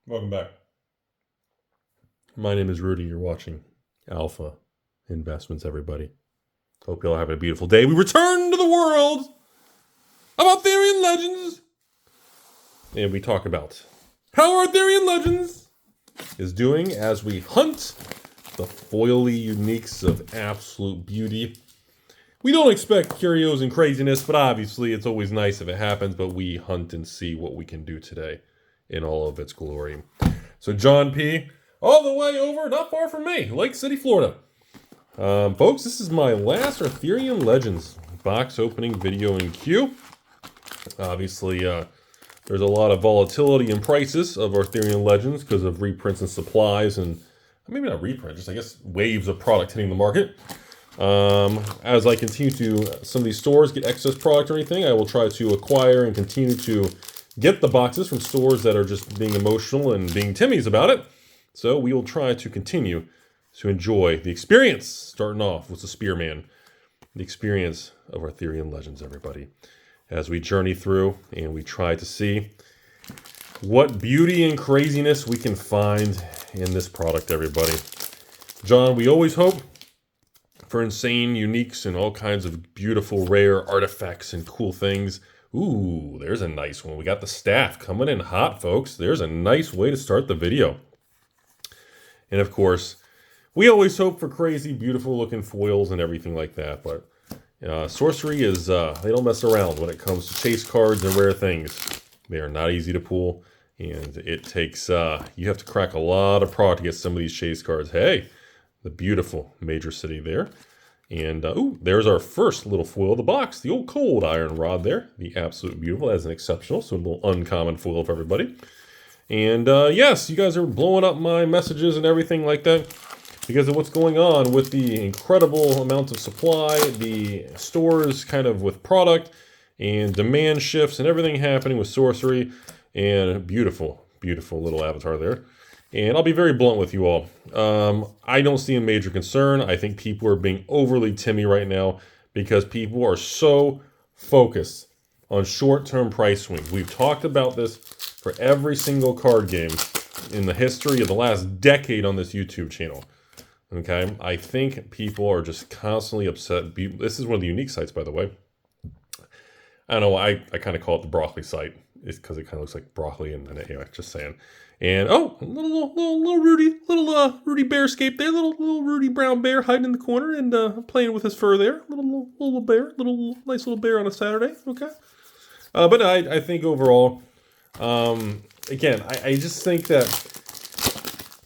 Welcome back. My name is Rudy. You're watching Alpha Investments, everybody. Hope you all having a beautiful day. We return to the world of Arthurian legends. And we talk about how Arthurian legends is doing as we hunt the foily uniques of absolute beauty. We don't expect curios and craziness, but obviously it's always nice if it happens, but we hunt and see what we can do today in all of its glory. So John P., all the way over, not far from me, Lake City, Florida. Folks, this is my last Arthurian Legends box opening video in queue. Obviously, there's a lot of volatility in prices of Arthurian Legends because of reprints and supplies, and maybe not reprints, just I guess waves of product hitting the market. As I continue to some of these stores get excess product or anything, I will try to acquire and continue to get the boxes from stores that are just being emotional and being Timmies about it. So we will try to continue to enjoy the experience, starting off with the Spearman, the experience of Arthurian Legends, everybody, as we journey through and we try to see what beauty and craziness we can find in this product, everybody. John, we always hope for insane uniques and all kinds of beautiful, rare artifacts and cool things. Ooh, there's a nice one. We got the staff coming in hot, folks. There's a nice way to start the video. And of course, we always hope for crazy, beautiful looking foils and everything like that. But Sorcery is, they don't mess around when it comes to chase cards and rare things. They are not easy to pull. And it takes, you have to crack a lot of product to get some of these chase cards. Hey, the beautiful Major City there. And, ooh, there's our first little foil of the box, the old cold iron rod there. The absolute beautiful as an exceptional, so a little uncommon foil for everybody. And, yes, you guys are blowing up my messages and everything like that because of what's going on with the incredible amount of supply, the stores kind of with product, and demand shifts and everything happening with Sorcery. And beautiful, beautiful little avatar there. And I'll be very blunt with you all. I don't see a major concern. I think people are being overly Timmy right now because people are so focused on short-term price swings. We've talked about this for every single card game in the history of the last decade on this YouTube channel. Okay? I think people are just constantly upset. This is one of the unique sites, by the way. I don't know. I kind of call it the broccoli site. It's because it kind of looks like broccoli, and anyway, just saying. And oh, little Rudy, Rudy Bearscape there, little Rudy Brown Bear hiding in the corner and playing with his fur there. Little bear, nice little bear on a Saturday. Okay, but I think overall, again, I just think that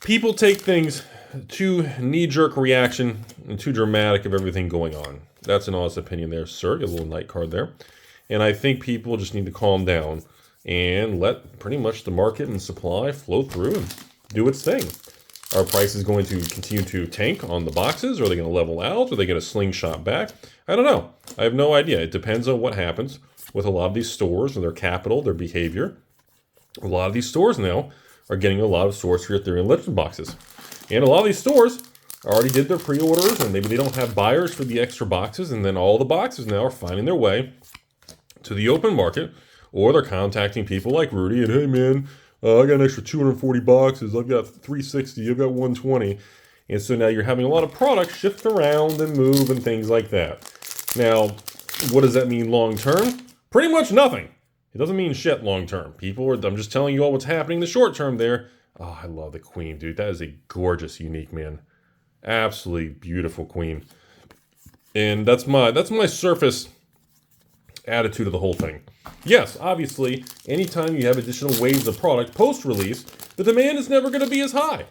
people take things too knee-jerk reaction and too dramatic of everything going on. That's an honest opinion there, sir. Get a little night card there, and I think people just need to calm down and let pretty much the market and supply flow through and do its thing. Are prices going to continue to tank on the boxes? Are they going to level out? Are they going to slingshot back? I don't know. I have no idea. It depends on what happens with a lot of these stores and their capital, their behavior. A lot of these stores now are getting a lot of Sorcery Arthurian Legend boxes. And a lot of these stores already did their pre-orders and maybe they don't have buyers for the extra boxes, and then all the boxes now are finding their way to the open market. Or they're contacting people like Rudy and, hey man, I got an extra 240 boxes, I've got 360, I've got 120. And so now you're having a lot of product shift around and move and things like that. Now, what does that mean long term? Pretty much nothing. It doesn't mean shit long term. I'm just telling you all what's happening in the short term there. Oh, I love the queen, dude. That is a gorgeous, unique, man. Absolutely beautiful queen. And that's my surface attitude of the whole thing. Yes, obviously, anytime you have additional waves of product post-release, the demand is never going to be as high.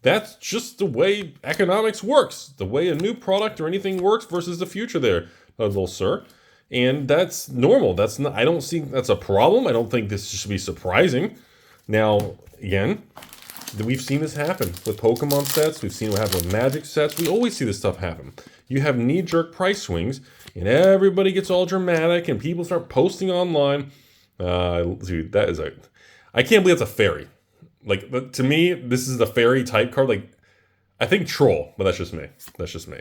That's just the way economics works, the way a new product or anything works versus the future there, little sir. And that's normal. I don't see that's a problem. I don't think this should be surprising. Now, again, we've seen this happen with Pokemon sets. We've seen what happen with Magic sets. We always see this stuff happen. You have knee-jerk price swings, and everybody gets all dramatic, and people start posting online. Dude, I can't believe that's a fairy. Like, to me, this is the fairy type card. Like, I think troll, but that's just me.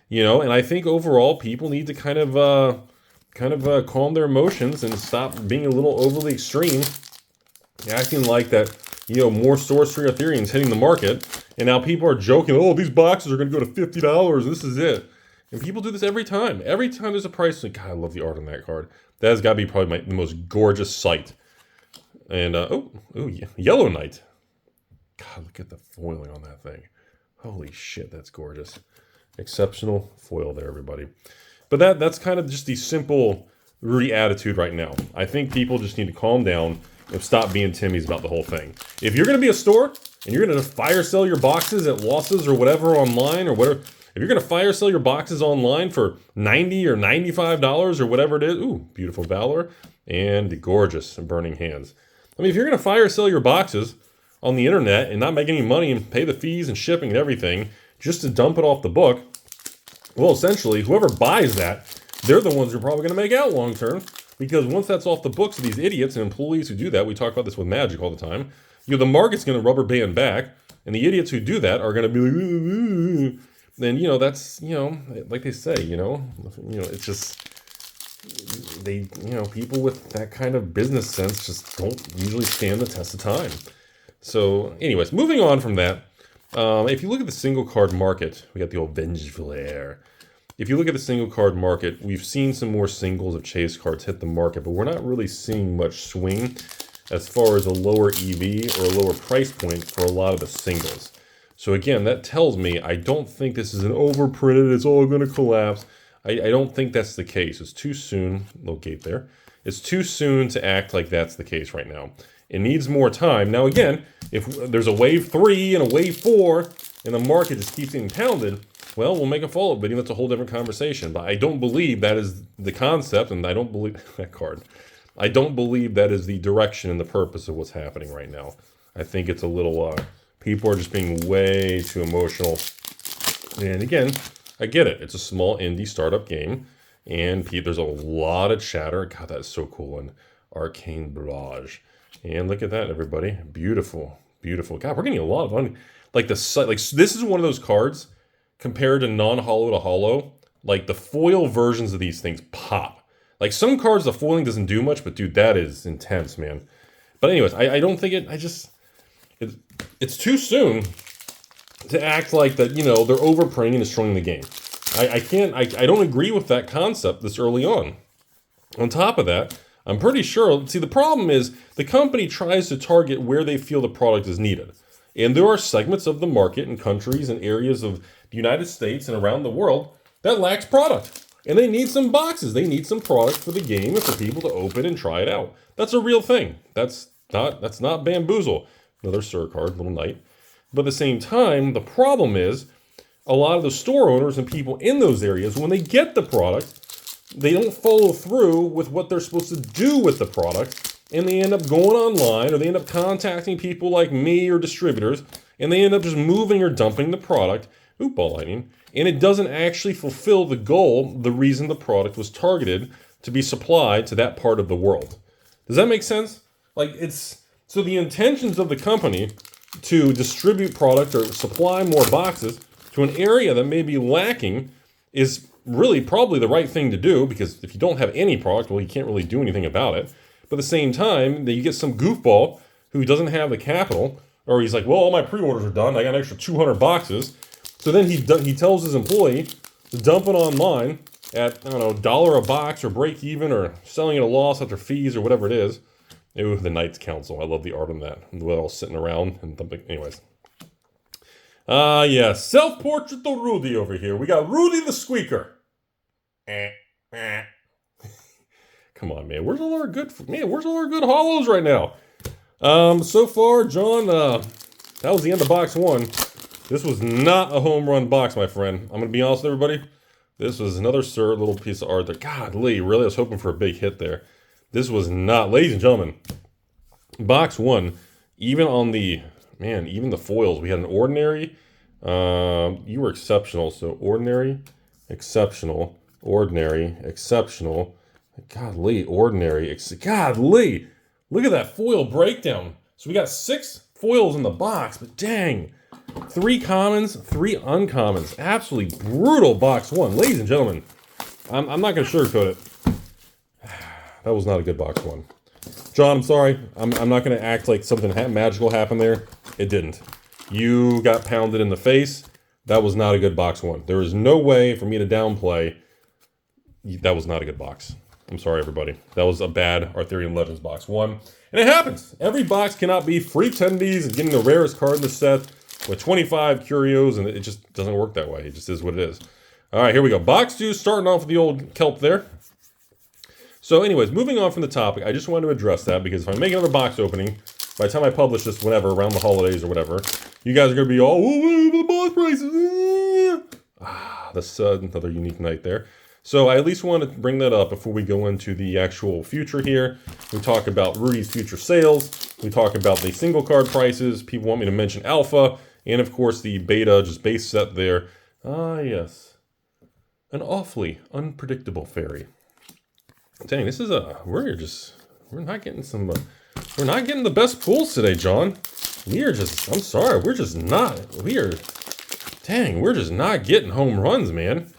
You know, and I think overall people need to kind of calm their emotions and stop being a little overly extreme, acting like that more Sorcery Ethereum's hitting the market, and now people are joking, oh, these boxes are going to go to $50, this is it. And people do this every time. Every time there's a price, like, God, I love the art on that card. That has got to be probably the most gorgeous sight. And, Yellow Knight. God, look at the foiling on that thing. Holy shit, that's gorgeous. Exceptional foil there, everybody. But that's kind of just the simple Rudy attitude right now. I think people just need to calm down and stop being Timmies about the whole thing. If you're going to be a store and you're going to fire sell your boxes at losses or whatever online or whatever, if you're going to fire sell your boxes online for $90 or $95 or whatever it is, ooh, beautiful Valor and gorgeous Burning Hands. I mean, if you're going to fire sell your boxes on the internet and not make any money and pay the fees and shipping and everything just to dump it off the book, well, essentially, whoever buys that, they're the ones who are probably going to make out long term, because once that's off the books of these idiots and employees who do that, we talk about this with Magic all the time, the market's going to rubber band back, and the idiots who do that are going to be like, ooh. Then, that's, like they say, it's just, people with that kind of business sense just don't usually stand the test of time. So, anyways, moving on from that, if you look at the single card market, we got the old Vengeful Air. If you look at the single card market, we've seen some more singles of chase cards hit the market, but we're not really seeing much swing as far as a lower EV or a lower price point for a lot of the singles. So again, that tells me I don't think this is an overprinted, it's all going to collapse. I don't think that's the case. It's too soon, little gate there. It's too soon to act like that's the case right now. It needs more time. Now again, if there's a wave 3 and a wave 4 and the market just keeps getting pounded, well, we'll make a follow-up video. That's a whole different conversation. But I don't believe that is the concept, and I don't believe that card. I don't believe that is the direction and the purpose of what's happening right now. I think it's a little, people are just being way too emotional. And again, I get it. It's a small indie startup game, and there's a lot of chatter. God, that's so cool. And Arcane Barrage. And look at that, everybody. Beautiful, beautiful. God, we're getting a lot of this is one of those cards compared to non-hollow to hollow. Like the foil versions of these things pop. Like some cards, the foiling doesn't do much, but dude, that is intense, man. But anyways, I don't think it's too soon to act like that, they're overprinting and destroying the game. I don't agree with that concept this early on. On top of that, I'm pretty sure, see, the problem is the company tries to target where they feel the product is needed. And there are segments of the market and countries and areas of the United States and around the world that lacks product. And they need some boxes. They need some product for the game and for people to open and try it out. That's a real thing. That's not bamboozle. Another Sir card, little knight. But at the same time, the problem is a lot of the store owners and people in those areas, when they get the product, they don't follow through with what they're supposed to do with the product, and they end up going online, or they end up contacting people like me or distributors, and they end up just moving or dumping the product, ball lightning, and it doesn't actually fulfill the goal, the reason the product was targeted to be supplied to that part of the world. Does that make sense? So the intentions of the company to distribute product or supply more boxes to an area that may be lacking is really probably the right thing to do, because if you don't have any product, well, you can't really do anything about it. But at the same time, you get some goofball who doesn't have the capital, or he's like, well, all my pre-orders are done, I got an extra 200 boxes. So then he tells his employee to dump it online at, $1 a box or break even, or selling at a loss after fees or whatever it is. Ooh, the Knights Council. I love the art on that. They're all sitting around and dumping. Anyways. Yeah, self-portrait of Rudy over here. We got Rudy the Squeaker. Come on, man. Where's all our good hollows right now? So far, John, that was the end of box 1. This was not a home run box, my friend. I'm going to be honest with everybody. This was another little piece of art there. Golly, really, I was hoping for a big hit there. This was not, ladies and gentlemen, box 1, even on the, even the foils, we had an ordinary, you were exceptional, so ordinary, exceptional, ordinary, exceptional, godly, ordinary, godly, look at that foil breakdown. So we got 6 foils in the box, but dang, 3 commons, 3 uncommons, absolutely brutal box 1. Ladies and gentlemen, I'm not going to sugarcoat it. That was not a good box 1. John, I'm sorry. I'm not going to act like something magical happened there. It didn't. You got pounded in the face. That was not a good box one. There is no way for me to downplay. That was not a good box. I'm sorry, everybody. That was a bad Arthurian Legends box one. And it happens. Every box cannot be free tendies and getting the rarest card in the set with 25 curios, and it just doesn't work that way. It just is what it is. All right, here we go. Box 2, starting off with the old kelp there. So anyways, moving on from the topic, I just wanted to address that because if I make another box opening, by the time I publish this, whenever, around the holidays or whatever, you guys are going to be all, oh, the box prices. That's another unique night there. So I at least want to bring that up before we go into the actual future here. We talk about Rudy's future sales. We talk about the single card prices. People want me to mention alpha. And of course the beta, just base set there. Ah, yes. An awfully unpredictable fairy. Dang, this is we're not getting some, we're not getting the best pulls today, John. I'm sorry, we're just not getting home runs, man.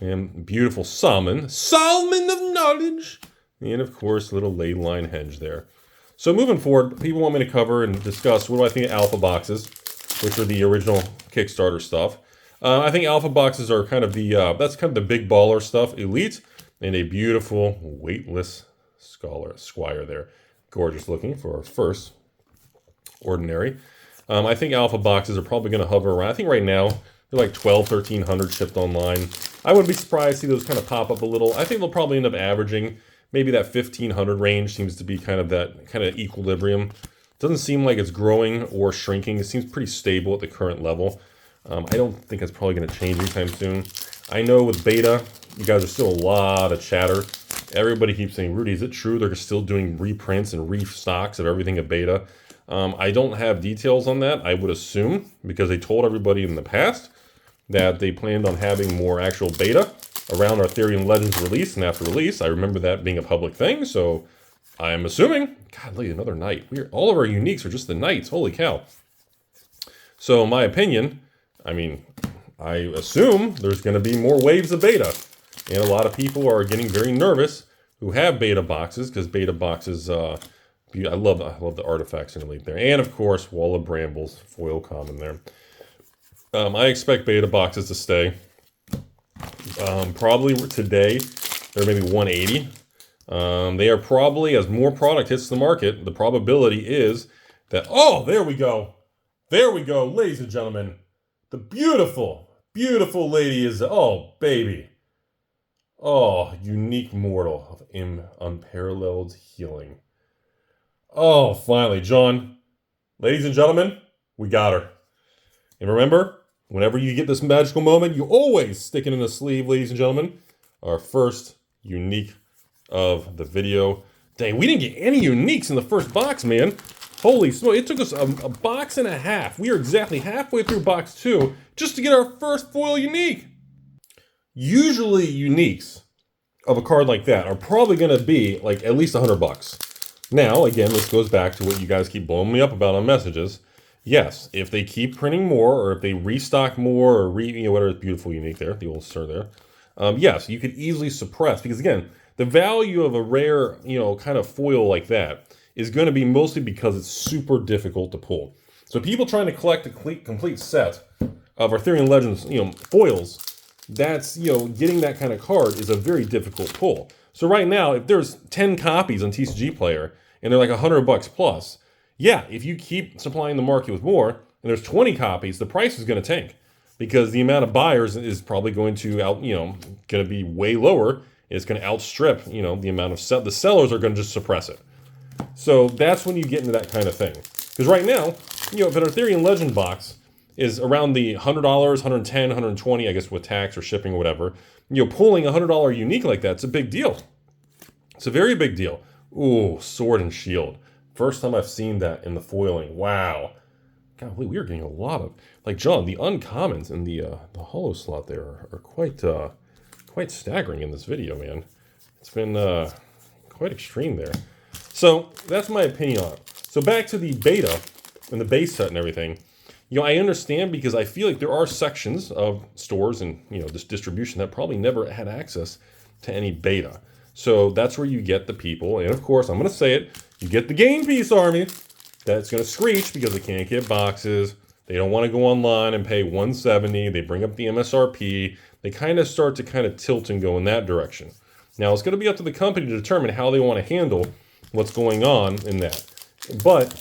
And beautiful salmon of knowledge. And of course, little ley line hedge there. So moving forward, people want me to cover and discuss what do I think of alpha boxes, which are the original Kickstarter stuff. I think alpha boxes are kind of the, that's kind of the big baller stuff, elite, and a beautiful weightless squire there. Gorgeous looking for our first ordinary. I think alpha boxes are probably going to hover around. I think right now they're like 1,200-1,300 shipped online. I wouldn't be surprised to see those kind of pop up a little. I think they'll probably end up averaging maybe that 1,500 range seems to be kind of that kind of equilibrium. Doesn't seem like it's growing or shrinking. It seems pretty stable at the current level. I don't think it's probably going to change anytime soon. I know with beta, you guys are still a lot of chatter. Everybody keeps saying, Rudy, is it true they're still doing reprints and restocks of everything at beta? I don't have details on that. I would assume, because they told everybody in the past that they planned on having more actual beta around Arthurian Legends release and after release. I remember that being a public thing, so I'm assuming. God, look, another night. All of our uniques are just the knights. Holy cow. So in my opinion, I mean, I assume there's going to be more waves of beta. And a lot of people are getting very nervous who have beta boxes, because beta boxes, I love the artifacts underneath there. And of course, Wall of Brambles, foil common there. I expect beta boxes to stay. Probably today, they're maybe 180. They are probably, as more product hits the market, the probability is that, oh, there we go. There we go, ladies and gentlemen. The beautiful, beautiful lady is, oh, baby. Oh, unique mortal of unparalleled healing. Oh, finally, John. Ladies and gentlemen, we got her. And remember, whenever you get this magical moment, you always stick it in the sleeve, ladies and gentlemen. Our first unique of the video. Dang, we didn't get any uniques in the first box, man. Holy smoke, it took us a box and a half. We are exactly halfway through box 2 just to get our first foil unique. Usually uniques of a card like that are probably going to be like at least $100. Now, again, this goes back to what you guys keep blowing me up about on messages. Yes, if they keep printing more, or if they restock more, or whatever is beautiful unique there, the old sir there. Yes, you could easily suppress, because again, the value of a rare, kind of foil like that is going to be mostly because it's super difficult to pull. So people trying to collect a complete set of Arthurian Legends, foils, that's, getting that kind of card is a very difficult pull. So right now, if there's 10 copies on TCG Player, and they're like $100 plus, yeah, if you keep supplying the market with more, and there's 20 copies, the price is going to tank. Because the amount of buyers is probably going to going to be way lower. It's going to outstrip, the amount of the sellers are going to just suppress it. So that's when you get into that kind of thing. Because right now, if an Arthurian Legend box is around the $100, $110, $120, I guess with tax or shipping or whatever, pulling a $100 unique like that, it's a big deal. It's a very big deal. Ooh, Sword and Shield. First time I've seen that in the foiling. Wow. God, we are getting a lot of, like John, the uncommons in the holo slot there are quite staggering in this video, man. It's been quite extreme there. So that's my opinion on it. So back to the beta and the base set and everything. I understand, because I feel like there are sections of stores and this distribution that probably never had access to any beta. So that's where you get the people, and of course I'm going to say it. You get the game piece army that's going to screech because they can't get boxes. They don't want to go online and pay $170. They bring up the MSRP. They kind of start to tilt and go in that direction. Now, it's going to be up to the company to determine how they want to handle what's going on in that. But,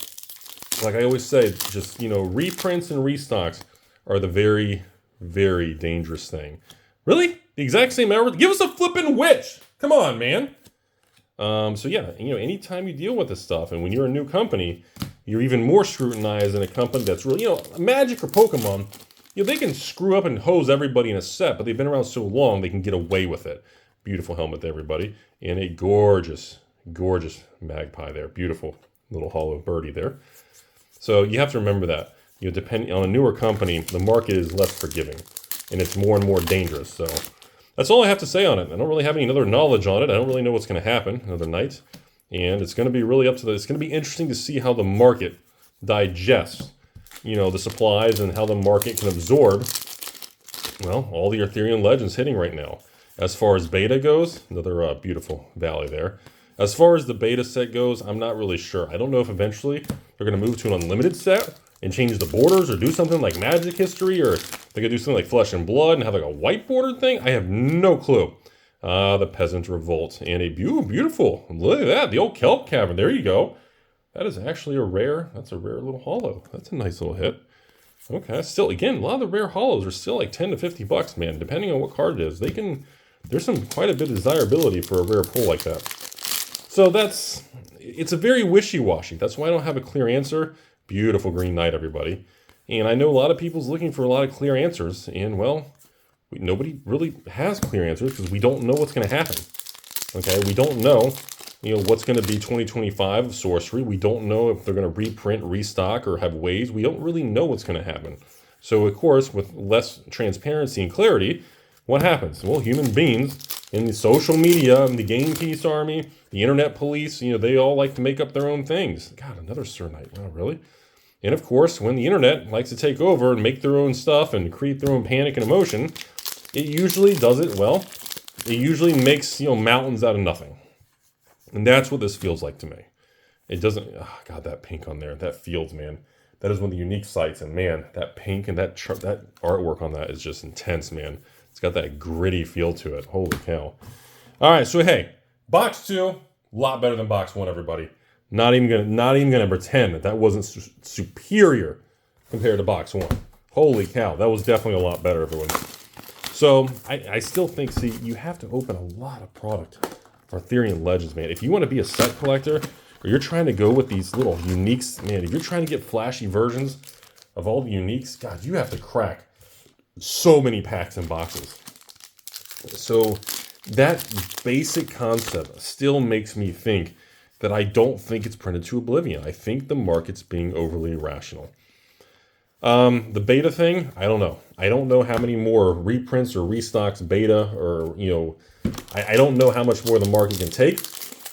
like I always say, just, reprints and restocks are the very, very dangerous thing. Really? The exact same error? Give us a flippin' witch! Come on, man! So yeah, anytime you deal with this stuff, and when you're a new company, you're even more scrutinized than a company that's really, Magic or Pokemon, they can screw up and hose everybody in a set, but they've been around so long, they can get away with it. Beautiful helmet to everybody, and a gorgeous, gorgeous magpie there. Beautiful little hollow birdie there. So you have to remember that, depending on a newer company, the market is less forgiving, and it's more and more dangerous. So that's all I have to say on it. I don't really have any other knowledge on it. I don't really know what's going to happen another night. And it's going to be really up to it's going to be interesting to see how the market digests, the supplies and how the market can absorb, well, all the Ethereum legends hitting right now. As far as beta goes, another beautiful valley there. As far as the beta set goes, I'm not really sure. I don't know if eventually they're going to move to an unlimited set and change the borders or do something like Magic History, or they could do something like Flesh and Blood and have like a white bordered thing. I have no clue. The Peasant Revolt, and a beautiful, look at that, the old Kelp Cavern, there you go. That is actually that's a rare little hollow. That's a nice little hit. Okay, still, again, a lot of the rare hollows are still like 10 to 50 bucks, man, depending on what card it is. There's quite a bit of desirability for a rare pull like that. So it's a very wishy-washy. That's why I don't have a clear answer. Beautiful Green Knight, everybody. And I know a lot of people's looking for a lot of clear answers, and well, nobody really has clear answers because we don't know what's going to happen. Okay, we don't know, what's going to be 2025 of Sorcery. We don't know if they're going to reprint, restock, or have waves. We don't really know what's going to happen. So, of course, with less transparency and clarity, what happens? Well, human beings in the social media, and the game piece army, the internet police, they all like to make up their own things. God, another Sir Knight. Wow, really? And, of course, when the internet likes to take over and make their own stuff and create their own panic and emotion, it usually does it well. It usually makes, mountains out of nothing. And that's what this feels like to me. It doesn't, oh God, that pink on there, that Fields, man. That is one of the unique sights. And man, that pink and that artwork on that is just intense, man. It's got that gritty feel to it. Holy cow. All right, so hey, box 2, a lot better than box 1, everybody. Not even gonna pretend that wasn't superior compared to box 1. Holy cow, that was definitely a lot better, everyone. So I still think, you have to open a lot of product for Ethereum Legends, man. If you want to be a set collector, or you're trying to go with these little uniques, man, if you're trying to get flashy versions of all the uniques, God, you have to crack so many packs and boxes. So that basic concept still makes me think that I don't think it's printed to oblivion. I think the market's being overly irrational. The beta thing, I don't know. I don't know how many more reprints or restocks beta, or, I don't know how much more the market can take.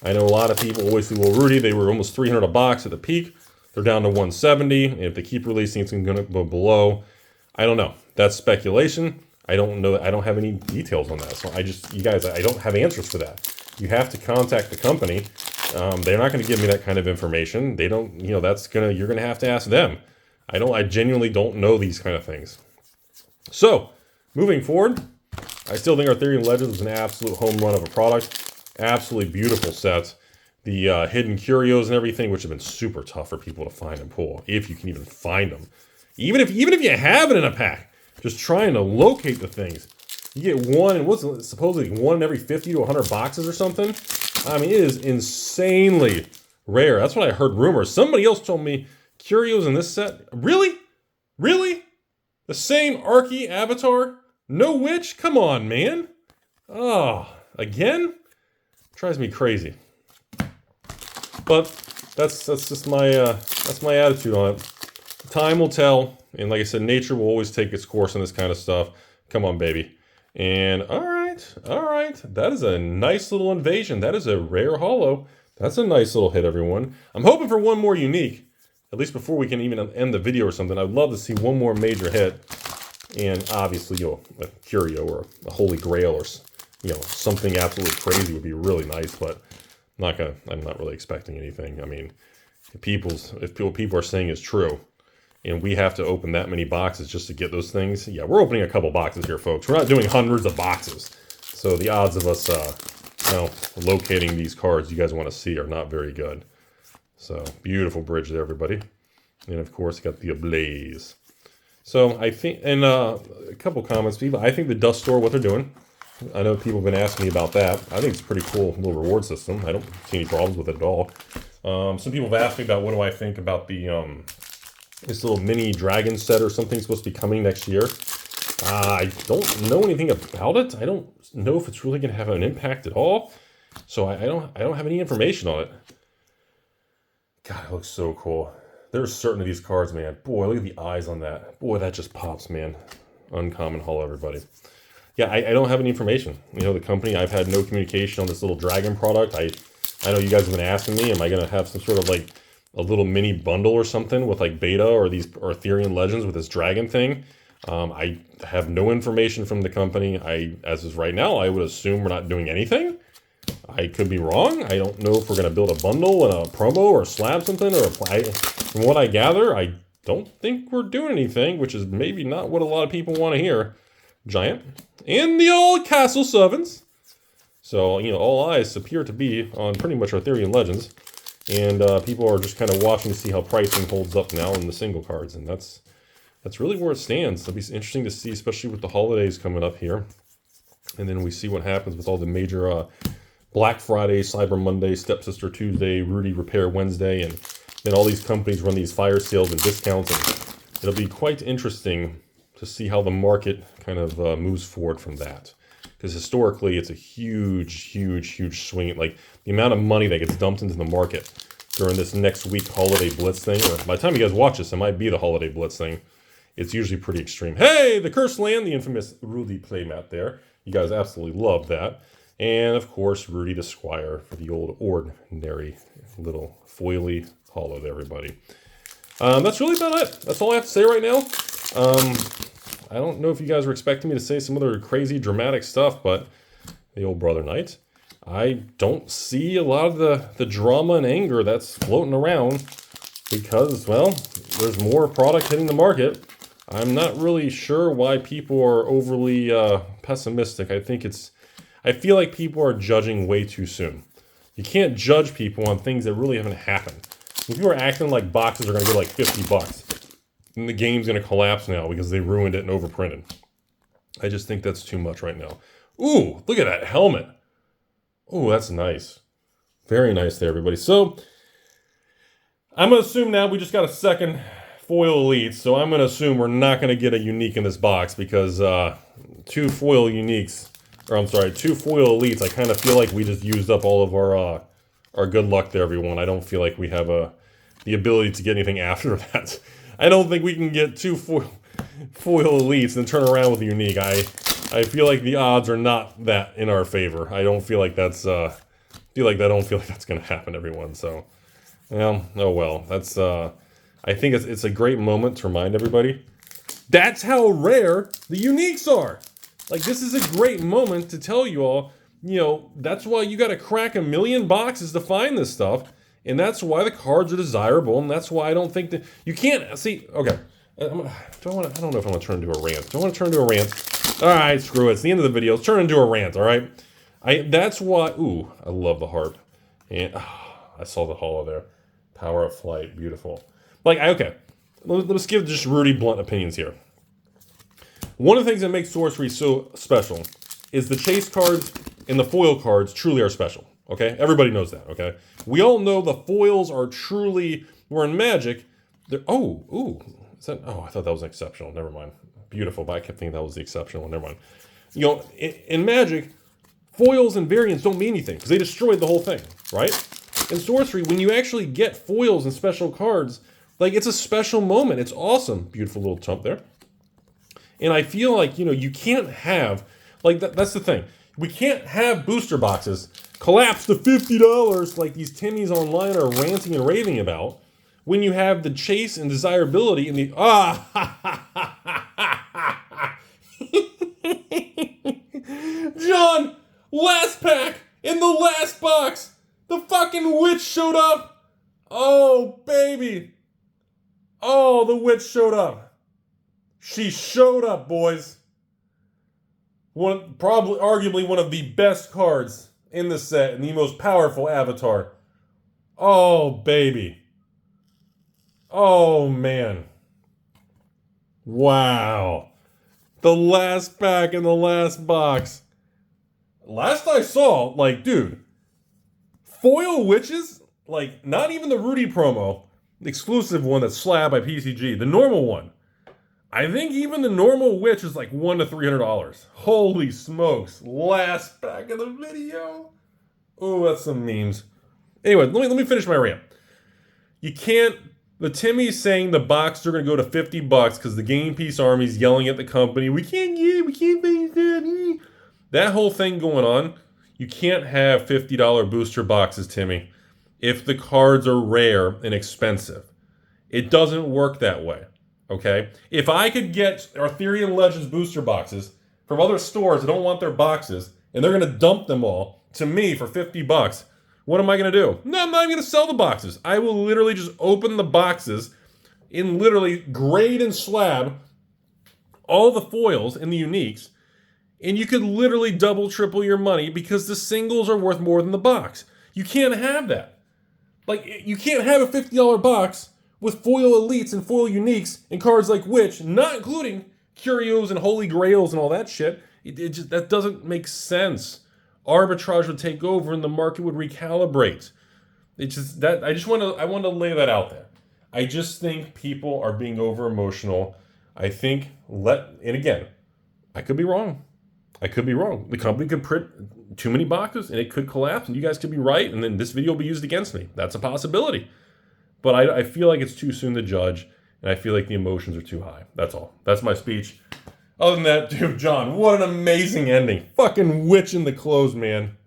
I know a lot of people always say, well, Rudy, they were almost 300 a box at the peak. They're down to 170. And if they keep releasing, it's going to go below. I don't know. That's speculation. I don't know. I don't have any details on that. So you guys, I don't have answers for that. You have to contact the company. They're not going to give me that kind of information. They don't, you're going to have to ask them. I genuinely don't know these kind of things. So, moving forward, I still think Ethereum Legends was an absolute home run of a product. Absolutely beautiful sets. The hidden curios and everything, which have been super tough for people to find and pull, if you can even find them. Even if you have it in a pack, just trying to locate the things. You get one, and what's it, supposedly one in every 50 to 100 boxes or something? I mean, it is insanely rare. That's what I heard rumors. Somebody else told me curios in this set. Really? Really? The same Archie avatar? No witch? Come on, man. Oh, again? Drives me crazy. But that's just my attitude on it. Time will tell, and like I said, nature will always take its course on this kind of stuff. Come on, baby. And all right, that is a nice little invasion. That is a rare holo. That's a nice little hit, everyone. I'm hoping for one more unique, at least before we can even end the video or something. I'd love to see one more major hit, and obviously, a curio or a holy grail or something absolutely crazy would be really nice. But I'm not really expecting anything. I mean, if people are saying is true, and we have to open that many boxes just to get those things, yeah, we're opening a couple boxes here, folks. We're not doing hundreds of boxes. So the odds of us, locating these cards you guys want to see are not very good. So beautiful bridge there, everybody. And of course, got the ablaze. So I think, and a couple comments, people. I think the dust store, what they're doing. I know people have been asking me about that. I think it's a pretty cool little reward system. I don't see any problems with it at all. Some people have asked me about what do I think about the this little mini dragon set or something supposed to be coming next year. I don't know anything about it. I don't know if it's really going to have an impact at all. So I don't have any information on it. God, it looks so cool. There's certain of these cards, man. Boy, look at the eyes on that. Boy, that just pops, man. Uncommon Hull, everybody. Yeah, I don't have any information. You know, the company, I've had no communication on this little dragon product. I know you guys have been asking me, am I going to have some sort of like a little mini bundle or something with like beta or Arthurian Legends with this dragon thing? I have no information from the company. As is right now, I would assume we're not doing anything. I could be wrong. I don't know if we're going to build a bundle and a promo or slab something. From what I gather, I don't think we're doing anything, which is maybe not what a lot of people want to hear. Giant. And the old Castle Sevens. So, you know, all eyes appear to be on pretty much Arthurian Legends. And people are just kind of watching to see how pricing holds up now in the single cards. And that's really where it stands. It'll be interesting to see, especially with the holidays coming up here. And then we see what happens with all the major Black Friday, Cyber Monday, Stepsister Tuesday, Rudy Repair Wednesday. And then all these companies run these fire sales and discounts. And it'll be quite interesting to see how the market kind of moves forward from that. Because historically, it's a huge, huge, huge swing. Like, the amount of money that gets dumped into the market during this next week holiday blitz thing, or by the time you guys watch this, it might be the holiday blitz thing. It's usually pretty extreme. Hey, the Cursed Land, the infamous Rudy playmat there. You guys absolutely love that. And, of course, Rudy the Squire for the old ordinary little foily hollow there, everybody. That's really about it. That's all I have to say right now. I don't know if you guys were expecting me to say some other crazy dramatic stuff, but the old Brother Knight, I don't see a lot of the drama and anger that's floating around because, well, there's more product hitting the market. I'm not really sure why people are overly pessimistic. I feel like people are judging way too soon. You can't judge people on things that really haven't happened. If you are acting like boxes are going to go like $50, and the game's going to collapse now because they ruined it and overprinted. I just think that's too much right now. Ooh, look at that helmet. Ooh, that's nice. Very nice there, everybody. So, I'm going to assume now we just got a second foil elite, so I'm going to assume we're not going to get a unique in this box because two foil elites, I kind of feel like we just used up all of our good luck there, everyone. I don't feel like we have the ability to get anything after that. I don't think we can get two foil elites and turn around with a unique. I feel like the odds are not that in our favor. I don't feel like that's I don't feel like that's going to happen, everyone. So, well, oh well. That's I think it's a great moment to remind everybody that's how rare the uniques are. Like, this is a great moment to tell you all, you know, that's why you got to crack 1 million boxes to find this stuff. And that's why the cards are desirable, and that's why I don't think that you can't see. Okay, I don't know if I want to turn into a rant. Do I want to turn into a rant? All right, screw it. It's the end of the video. Let's turn into a rant. All right. That's why. Ooh, I love the harp, and I saw the hollow there. Power of Flight, beautiful. Okay. Let's give just Rudy blunt opinions here. One of the things that makes Sorcery so special is the chase cards and the foil cards truly are special. Okay, everybody knows that. Okay, we all know the foils are truly. We're in Magic. I thought that was exceptional. Never mind. Beautiful, but I kept thinking that was the exceptional one. Never mind. You know, in Magic, foils and variants don't mean anything because they destroyed the whole thing, right? In Sorcery, when you actually get foils and special cards, like, it's a special moment. It's awesome. Beautiful little chump there. And I feel like, you know, you can't have like that's the thing. We can't have booster boxes collapse to $50 like these Timmies online are ranting and raving about when you have the chase and desirability and the John, last pack in the last box. The fucking witch showed up. Oh, baby. Oh, the witch showed up. She showed up, boys. Arguably one of the best cards in the set and the most powerful avatar. Oh, baby. Oh, man. Wow. The last pack in the last box. Last I saw, like, dude, foil witches, like, not even the Rudy promo, the exclusive one that's slabbed by PCG, the normal one. I think even the normal witch is like $100 to $300. Holy smokes. Last pack of the video. Oh, that's some memes. Anyway, let me finish my rant. You can't, the Timmy's saying the boxes are going to go to $50 because the Game Piece Army's yelling at the company, we can't make that. That whole thing going on, you can't have $50 booster boxes, Timmy, if the cards are rare and expensive. It doesn't work that way. Okay, if I could get Arthurian Legends booster boxes from other stores that don't want their boxes, and they're going to dump them all to me for $50, what am I going to do? No, I'm not even going to sell the boxes. I will literally just open the boxes and literally grade and slab all the foils and the uniques, and you could literally double, triple your money because the singles are worth more than the box. You can't have that. Like, you can't have a $50 box with foil elites and foil uniques and cards like Witch, not including curios and holy grails and all that shit. That doesn't make sense. Arbitrage would take over and the market would recalibrate. I want to lay that out there. I just think people are being over emotional. I think and again, I could be wrong. The company could print too many boxes and it could collapse and you guys could be right and then this video will be used against me. That's a possibility. But I feel like it's too soon to judge, and I feel like the emotions are too high. That's all. That's my speech. Other than that, dude, John, what an amazing ending. Fucking witch in the close, man.